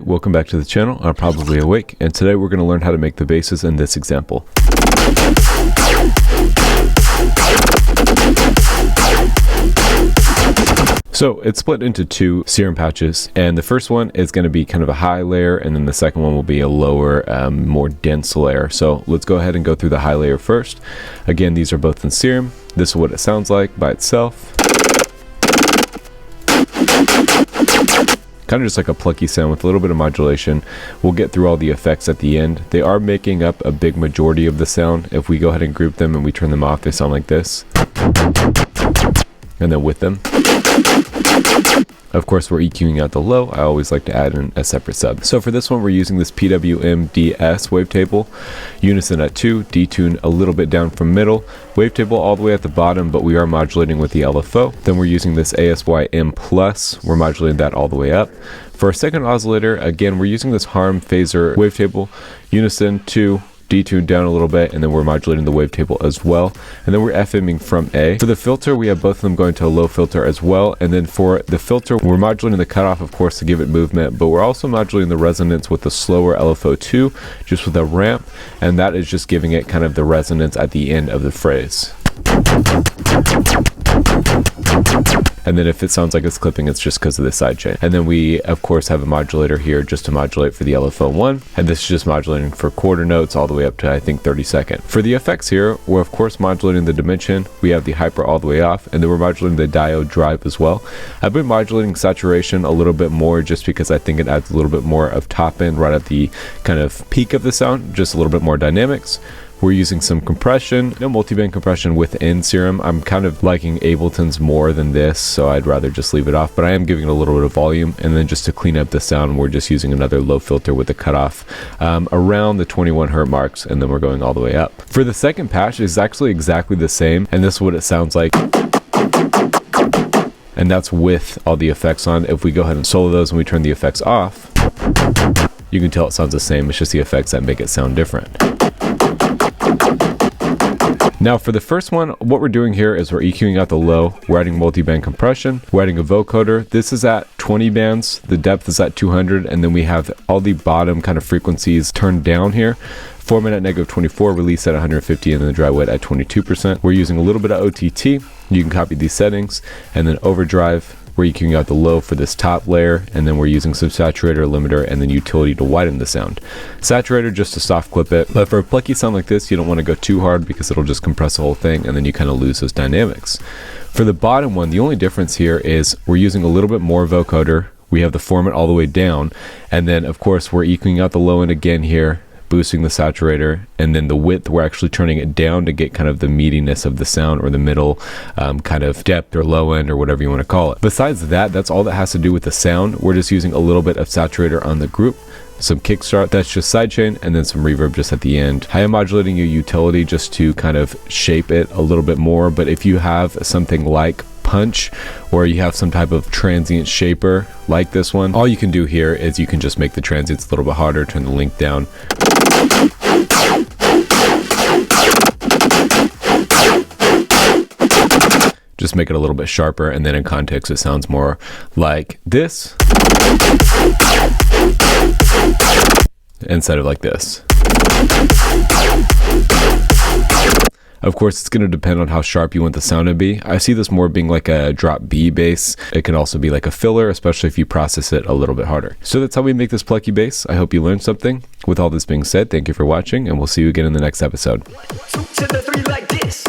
welcome back to the channel. I'm Probably Awake, and today we're going to learn how to make the basses in this example. So it's split into two Serum patches, and the first one is going to be kind of a high layer, and then the second one will be a lower, more dense layer. So let's go ahead and go through the high layer first. Again, these are both in Serum. This is what it sounds like by itself. Kind of just like a plucky sound with a little bit of modulation. We'll get through all the effects at the end. They are making up a big majority of the sound. If we go ahead and group them and we turn them off, they sound like this. And then with them, of course, we're EQing out the low. I always like to add in a separate sub. So for this one, we're using this PWM DS wavetable, unison at 2, detune a little bit down from middle, wavetable all the way at the bottom, but we are modulating with the LFO. Then we're using this ASYM plus, we're modulating that all the way up. For our second oscillator, again, we're using this harm phaser wavetable, unison 2, detune down a little bit, and then we're modulating the wavetable as well, and then we're FMing from A. For the filter, we have both of them going to a low filter as well, and then for the filter, we're modulating the cutoff, of course, to give it movement, but we're also modulating the resonance with the slower LFO2, just with a ramp, and that is just giving it kind of the resonance at the end of the phrase. And then if it sounds like it's clipping, it's just because of the sidechain. And then we, of course, have a modulator here just to modulate for the LFO1. And this is just modulating for quarter notes all the way up to, I think, 32nd. For the effects here, we're, of course, modulating the dimension. We have the hyper all the way off, and then we're modulating the diode drive as well. I've been modulating saturation a little bit more just because I think it adds a little bit more of top end right at the kind of peak of the sound, just a little bit more dynamics. We're using some compression, no multiband compression within Serum. I'm kind of liking Ableton's more than this, so I'd rather just leave it off, but I am giving it a little bit of volume. And then just to clean up the sound, we're just using another low filter with the cutoff around the 21 hertz marks, and then we're going all the way up. For the second patch, it's actually exactly the same, and this is what it sounds like. And that's with all the effects on. If we go ahead and solo those and we turn the effects off, you can tell it sounds the same. It's just the effects that make it sound different. Now for the first one, what we're doing here is we're EQing out the low, we're adding multi-band compression, we're adding a vocoder. This is at 20 bands, the depth is at 200, and then we have all the bottom kind of frequencies turned down here. Format at -24, release at 150, and then the dry wet at 22%. We're using a little bit of OTT. You can copy these settings, and then overdrive. We're EQing out the low for this top layer, and then we're using some saturator, limiter, and then utility to widen the sound. Saturator just to soft clip it, but for a plucky sound like this, you don't want to go too hard because it'll just compress the whole thing, and then you kind of lose those dynamics. For the bottom one, the only difference here is we're using a little bit more vocoder. We have the format all the way down, and then of course we're EQing out the low end again here, boosting the saturator, and then the width, we're actually turning it down to get kind of the meatiness of the sound, or the middle kind of depth or low end or whatever you want to call it. Besides that, that's all that has to do with the sound. We're just using a little bit of saturator on the group, some kickstart, that's just sidechain, and then some reverb just at the end. I am modulating your utility just to kind of shape it a little bit more, but if you have something like punch, or you have some type of transient shaper like this one, all you can do here is you can just make the transients a little bit harder, turn the link down. Just make it a little bit sharper, and then in context it sounds more like this instead of like this. Of course, it's going to depend on how sharp you want the sound to be. I see this more being like a drop B bass. It can also be like a filler, especially if you process it a little bit harder. So that's how we make this plucky bass. I hope you learned something. With all this being said, thank you for watching, and we'll see you again in the next episode. 2 to the 3 like this.